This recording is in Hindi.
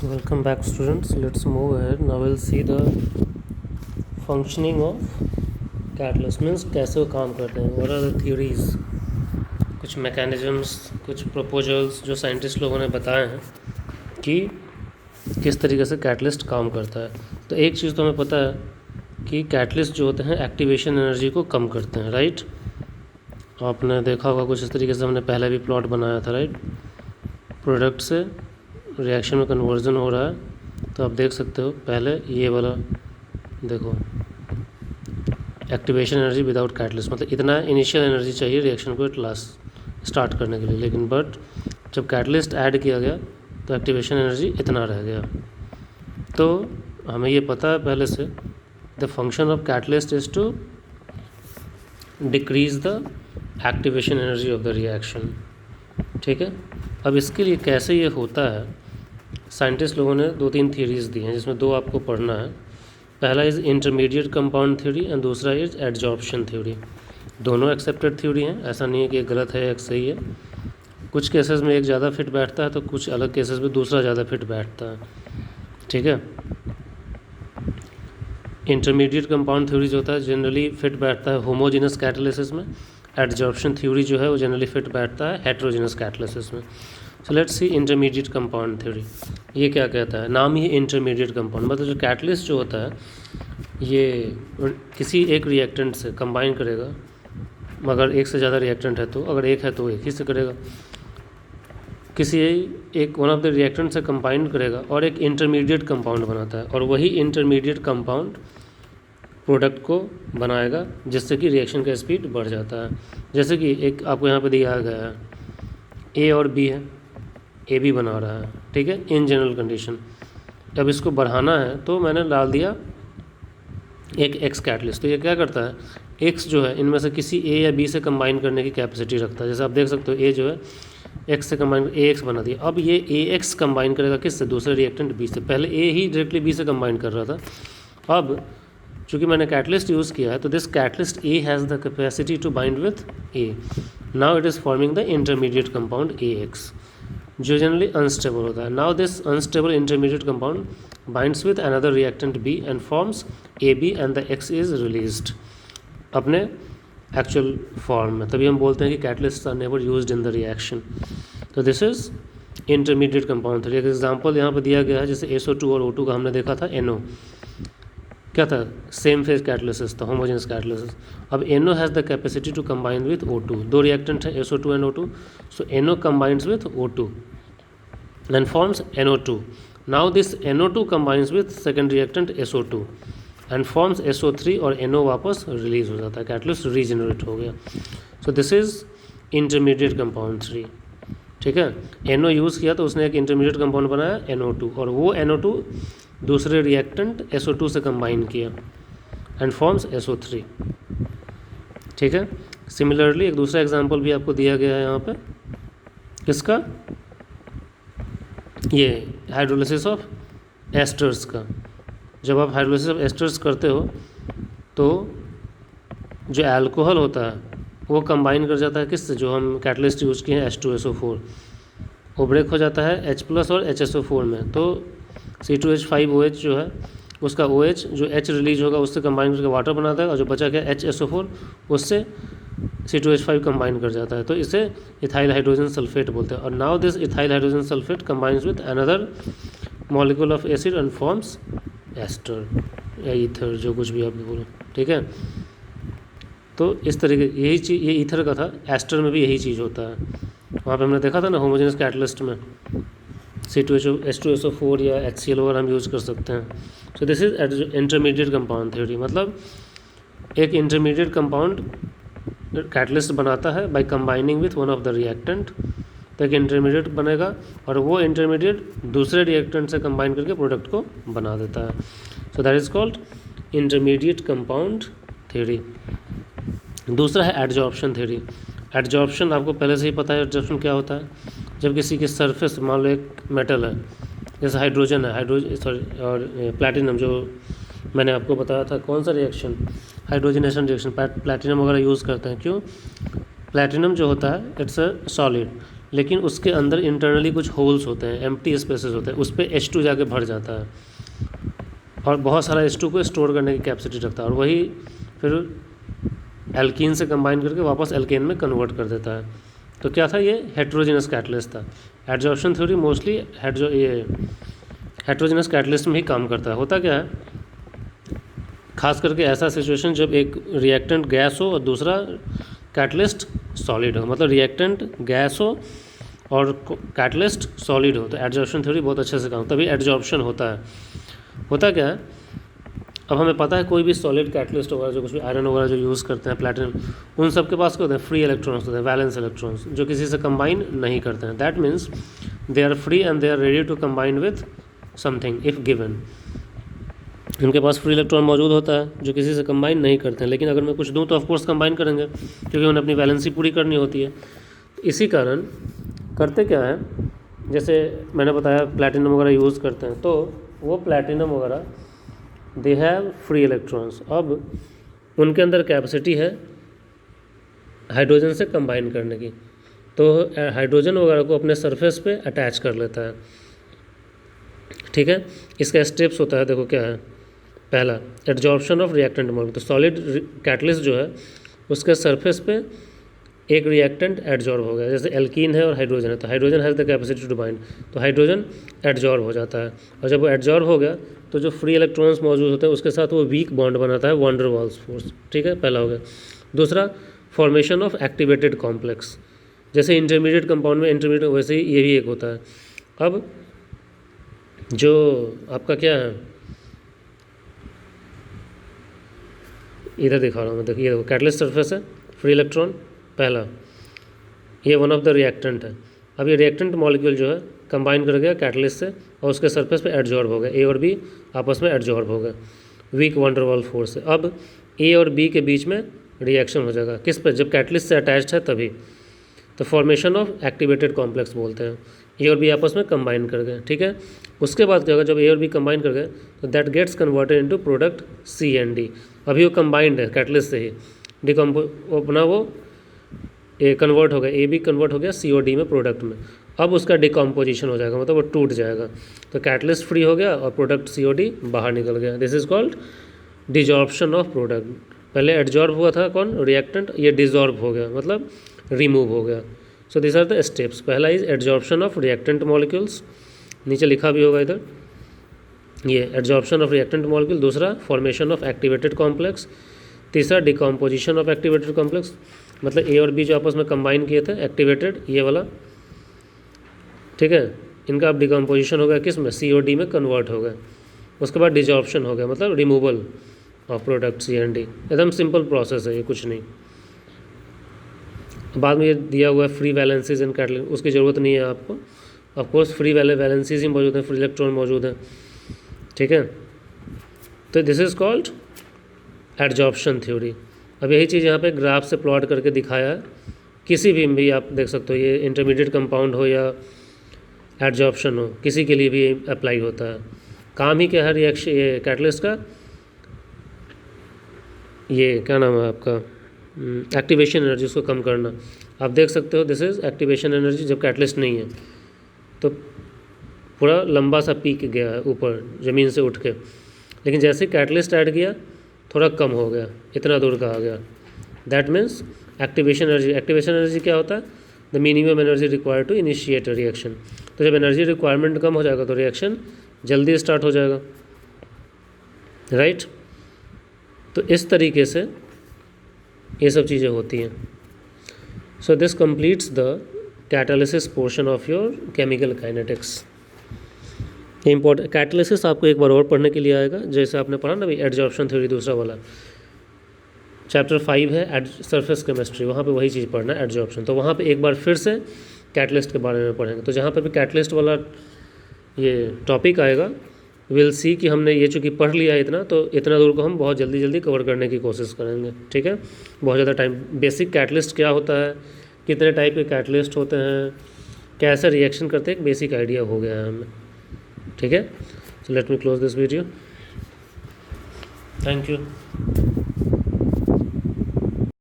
Welcome back students. Let's move ahead. Now we'll see the functioning of catalyst means कैसे वो काम करते हैं. What are the theories, कुछ mechanisms, कुछ proposals जो साइंटिस्ट लोगों ने बताए हैं कि किस तरीके से कैटलिस्ट काम करता है. तो एक चीज़ तो हमें पता है कि कैटलिस्ट जो होते हैं एक्टिवेशन एनर्जी को कम करते हैं, राइट. आपने देखा होगा कुछ इस तरीके से हमने पहले भी प्लॉट बनाया था, राइट. प्रोडक्ट से रिएक्शन में कन्वर्जन हो रहा है, तो आप देख सकते हो पहले ये वाला देखो, एक्टिवेशन एनर्जी विदाउट कैटलिस्ट, मतलब इतना इनिशियल एनर्जी चाहिए रिएक्शन को एट लास्ट स्टार्ट करने के लिए. लेकिन बट जब कैटलिस्ट ऐड किया गया तो एक्टिवेशन एनर्जी इतना रह गया. तो हमें ये पता है पहले से, the function of catalyst is to decrease the activation energy of the reaction. ठीक है. अब इसके लिए कैसे ये होता है, साइंटिस्ट लोगों ने 2-3 थियरीज़ दी हैं, जिसमें 2 आपको पढ़ना है. पहला is intermediate compound theory and दूसरा इज़ एडजॉर्प्शन थ्योरी. दोनों एक्सेप्टेड थ्योरी हैं, ऐसा नहीं है कि एक गलत है एक सही है. कुछ केसेस में एक ज़्यादा फिट बैठता है तो कुछ अलग केसेस में दूसरा ज़्यादा फिट बैठता है. ठीक है. इंटरमीडिएट कंपाउंड थ्योरी जो होता है जनरली फिट बैठता है होमोजेनस कैटालिसिस में. एडजॉर्प्शन थ्योरी जो है वो जनरली फिट बैठता है हेट्रोजेनस कैटालिसिस में. So let's see intermediate compound theory. ये क्या कहता है, नाम ही इंटरमीडिएट कंपाउंड, मतलब जो कैटलिस्ट जो होता है ये किसी एक रिएक्टेंट से कंबाइन करेगा. मगर एक से ज़्यादा रिएक्टेंट है तो, अगर एक है तो एक ही से करेगा. किसी एक वन ऑफ द रिएक्टेंट से कंबाइन करेगा और एक इंटरमीडिएट कंपाउंड बनाता है, और वही इंटरमीडिएट कंपाउंड प्रोडक्ट को बनाएगा जिससे कि रिएक्शन का स्पीड बढ़ जाता है. जैसे कि एक आपको यहाँ पे दिया गया है, ए और बी है, ए बी बना रहा है. ठीक है, इन जनरल कंडीशन. अब इसको बढ़ाना है तो मैंने डाल दिया एक एक्स कैटलिस्ट. तो ये क्या करता है, एक्स जो है इनमें से किसी ए या बी से कंबाइन करने की कैपेसिटी रखता है. जैसे आप देख सकते हो ए जो है एक्स से कंबाइन ए एक्स बना दिया. अब ये ए एक्स कंबाइन करेगा किससे, दूसरे रिएक्टेंट बी से. पहले ए ही डायरेक्टली बी से कंबाइन कर रहा था. अब चूँकि मैंने कैटलिस्ट यूज़ किया है तो this catalyst A has the capacity to bind with A. Now it is forming the intermediate compound A X जो जनरली अनस्टेबल होता है. Now this unstable intermediate compound binds with another reactant B and forms A B and the X is released अपने एक्चुअल फॉर्म में. तभी हम बोलते हैं कि catalyst are never used in the reaction. तो this is intermediate compound theory. एक एग्जांपल यहाँ पर दिया गया है, जैसे SO2 और O2 का हमने देखा था. NO क्या था, सेम फेज कैटलिसिस था, होमोजेनस कैटलिसिस. अब NO has the capacity to combine with O2. 2 reactant है SO2 and O2. So NO combines with O2 and forms NO2. Now this NO2 combines with second reactant SO2 and forms SO3 और NO वापस रिलीज हो जाता है, कैटलिस्ट रीजनरेट हो गया. So this is intermediate compound 3. ठीक है. NO यूज़ किया तो उसने एक इंटरमीडिएट कंपाउंड बनाया NO2, और वो NO2 दूसरे रिएक्टेंट SO2 से कंबाइन किया एंड फॉर्म्स SO3. ठीक है. सिमिलरली एक दूसरा एग्जांपल भी आपको दिया गया है यहाँ पे, किसका, ये हाइड्रोलिसिस ऑफ एस्टर्स का. जब आप हाइड्रोलिसिस ऑफ एस्टर्स करते हो तो जो अल्कोहल होता है वो कंबाइन कर जाता है किससे, जो हम कैटलिस्ट यूज़ किए हैं H2SO4. वो ब्रेक हो जाता है H+ और HSO4 में. तो C2H5OH जो है उसका OH जो H रिलीज होगा उससे कंबाइन करके वाटर बनाता है, और जो बचा गया HSO4 उससे C2H5 कंबाइन कर जाता है. तो इसे इथाइल हाइड्रोजन सल्फेट बोलते हैं. और now this ethyl hydrogen sulphate combines with another molecule of acid and forms ester या ईथर, जो कुछ भी आप बोलो. ठीक है. तो इस तरीके यही चीज़, ये ईथर का था, एस्टर में भी यही चीज़ होता है. वहाँ पे हमने देखा था ना होमोजेनस कैटलिस्ट में H2SO4 या HCl वगैरह हम यूज़ कर सकते हैं. So this is intermediate compound theory. मतलब एक इंटरमीडिएट कंपाउंड कैटलिस्ट बनाता है by combining with one of the reactant. तो एक इंटरमीडिएट बनेगा और वो इंटरमीडिएट दूसरे रिएक्टेंट से कंबाइन करके प्रोडक्ट को बना देता है. So that is called intermediate compound theory. दूसरा है एडजॉर्प्शन थ्योरी. एडजॉर्प्शन आपको पहले से ही पता है एडजॉर्प्शन क्या होता है. जब किसी के सरफेस, मान लो एक मेटल है जैसे हाइड्रोजन है, और प्लैटिनम, जो मैंने आपको बताया था कौन सा रिएक्शन, हाइड्रोजनेशन रिएक्शन, प्लैटिनम वगैरह यूज़ करते हैं. क्यों, प्लैटिनम जो होता है इट्स अ सॉलिड, लेकिन उसके अंदर इंटरनली कुछ होल्स होते हैं, एम्प्टी स्पेसेस होते हैं, उस पर H2 जाके भर जाता है और बहुत सारा H2 को स्टोर करने की कैपेसिटी रखता है, और वही फिर एल्कीन से कंबाइन करके वापस एल्केन में कन्वर्ट कर देता है। तो क्या था, ये हेट्रोजेनस कैटलिस्ट था। एडजॉर्प्शन थ्योरी मोस्टली ये हेट्रोजेनस कैटलिस्ट में ही काम करता है। होता क्या है, खास करके ऐसा सिचुएशन जब एक रिएक्टेंट गैस हो और दूसरा कैटलिस्ट सॉलिड हो, मतलब रिएक्टेंट गैस हो और कैटलिस्ट सॉलिड हो, तो एडजॉर्प्शन थ्योरी बहुत अच्छे से काम, तभी एडजॉर्प्शन होता है। होता क्या है, अब हमें पता है कोई भी सॉलिड कैटलिस्ट वगैरह जो कुछ भी आयरन वगैरह जो यूज़ करते हैं, प्लैटिनम, उन सब के पास क्या होते हैं, फ्री इलेक्ट्रॉन्स होते हैं, वैलेंस इलेक्ट्रॉन्स, जो किसी से कंबाइन नहीं करते हैं। That means they are free and they are ready to combine with something if given. उनके पास फ्री इलेक्ट्रॉन मौजूद होता है जो किसी से कंबाइन नहीं करते हैं, लेकिन अगर मैं कुछ दूं तो ऑफकोर्स कंबाइन करेंगे, क्योंकि उन्हें अपनी वैलेंसी पूरी करनी होती है। इसी कारण करते क्या है, जैसे मैंने बताया प्लैटिनम वगैरह यूज़ करते हैं, तो वो प्लैटिनम वगैरह दे हैव फ्री इलेक्ट्रॉन्स। अब उनके अंदर कैपेसिटी है हाइड्रोजन से कंबाइन करने की, तो हाइड्रोजन वगैरह को अपने सरफेस पे अटैच कर लेता है। ठीक है, इसका स्टेप्स होता है, देखो क्या है। पहला, एडजॉर्प्शन ऑफ रिएक्टेंट मॉलिक्यूल। तो सॉलिड कैटलिस्ट जो है उसके सरफेस पे एक रिएक्टेंट एडजॉर्ब हो गया, जैसे एल्कीन है और हाइड्रोजन है, तो hydrogen has the capacity to bind, तो हाइड्रोजन एडजॉर्ब हो जाता है। और जब वो एडजॉर्ब हो गया तो जो फ्री इलेक्ट्रॉन्स मौजूद होते हैं उसके साथ वो वीक बॉन्ड बनाता है, वॉन डर वाल्स फोर्स। ठीक है, पहला हो गया। दूसरा, फॉर्मेशन ऑफ एक्टिवेटेड कॉम्प्लेक्स, जैसे इंटरमीडिएट कंपाउंड में इंटरमीडिएट, वैसे ही ये भी एक होता है। अब जो आपका क्या है, इधर दिखा रहा हूँ मैं, देखिए देखो कैटलिस्ट सरफेस है, फ्री इलेक्ट्रॉन पहला, ये वन ऑफ द रिएक्टेंट है। अब ये रिएक्टेंट मॉलिक्यूल जो है कंबाइन कर गया कैटलिस्ट से और उसके सरफेस पे एडजॉर्ब हो गया, ए और बी आपस में एडजॉर्ब हो गए weak van der Waals force से। अब ए और बी के बीच में रिएक्शन हो जाएगा, किस पे, जब कैटलिस्ट से अटैच्ड है तभी, तो फॉर्मेशन ऑफ एक्टिवेटेड कॉम्प्लेक्स बोलते हैं। ए और बी आपस में कंबाइन कर गए। ठीक है, उसके बाद क्या होगा, जब ए और बी कंबाइन कर गए तो that gets converted into product C and D. अभी वो कंबाइंड है कैटलिस्ट से ही, अपना वो कन्वर्ट हो गया, ए बी कन्वर्ट हो गया सी और डी में, प्रोडक्ट में। अब उसका डिकम्पोजिशन हो जाएगा, मतलब वो टूट जाएगा, तो कैटलिस्ट फ्री हो गया और प्रोडक्ट सी और डी बाहर निकल गया। This is called desorption of product. पहले एडजॉर्ब हुआ था कौन, रिएक्टेंट, ये डिजॉर्ब हो गया, मतलब रिमूव हो गया। So this are the steps. पहला is adsorption of reactant molecules, नीचे लिखा भी होगा इधर, ये एडजॉर्प्शन ऑफ रिएक्टेंट मॉलिक्यूल। दूसरा, फॉर्मेशन ऑफ एक्टिवेटेड कॉम्प्लेक्स। तीसरा, डिकम्पोजिशन ऑफ एक्टिवेटेड कॉम्प्लेक्स, मतलब ए और बी जो आपस में कंबाइन किए थे, एक्टिवेटेड ये वाला, ठीक है, इनका अब डिकम्पोजिशन हो गया किस में, सी और डी में कन्वर्ट हो गया। उसके बाद डिजॉर्प्शन हो गया, मतलब removal of product C and D. एकदम सिंपल प्रोसेस है ये, कुछ नहीं। बाद में ये दिया हुआ है फ्री वैलेंसीज इन कैटलिस्ट, उसकी ज़रूरत नहीं है आपको, ऑफकोर्स फ्री वैलेंसीज ही मौजूद हैं, फ्री इलेक्ट्रॉन मौजूद हैं। ठीक है, तो this is called adsorption theory. अब यही चीज़ यहाँ पे ग्राफ से प्लॉट करके दिखाया है, किसी भी आप देख सकते हो, ये इंटरमीडिएट कंपाउंड हो या एडजॉर्प्शन हो, किसी के लिए भी अप्लाई होता है। काम ही क्या है रिएक्शन, ये कैटलिस्ट का, ये क्या नाम है आपका, एक्टिवेशन एनर्जी, उसको कम करना। आप देख सकते हो दिस इज़ एक्टिवेशन एनर्जी जब कैटलिस्ट नहीं है, तो पूरा लंबा सा पीक गया है ऊपर ज़मीन से उठ के, लेकिन जैसे कैटलिस्ट ऐड किया थोड़ा कम हो गया, इतना दूर का आ गया। That means activation energy. Activation energy क्या होता है, the minimum energy required to initiate a reaction. तो जब एनर्जी रिक्वायरमेंट कम हो जाएगा तो रिएक्शन जल्दी स्टार्ट हो जाएगा, राइट। तो इस तरीके से ये सब चीज़ें होती हैं। So this completes the catalysis portion of your chemical kinetics. Important catalysis आपको एक बार और पढ़ने के लिए आएगा, जैसे आपने पढ़ा ना भाई एडजॉर्प्शन थ्योरी दूसरा वाला, चैप्टर 5 है सरफेस केमिस्ट्री, वहाँ पे वही चीज़ पढ़ना है एडजॉर्प्शन। तो वहाँ पे एक बार फिर से कैटलिस्ट के बारे में पढ़ेंगे। तो जहाँ पे भी कैटलिस्ट वाला ये टॉपिक आएगा, विल सी कि हमने ये चूँकि पढ़ लिया है इतना, तो इतना दूर को हम बहुत जल्दी जल्दी कवर करने की कोशिश करेंगे। ठीक है, बहुत ज़्यादा टाइम, बेसिक कैटलिस्ट क्या होता है, कितने टाइप के कैटलिस्ट होते हैं, कैसे रिएक्शन करते हैं, एक बेसिक आइडिया हो गया है हमें। ठीक है, so let me close this video, thank you.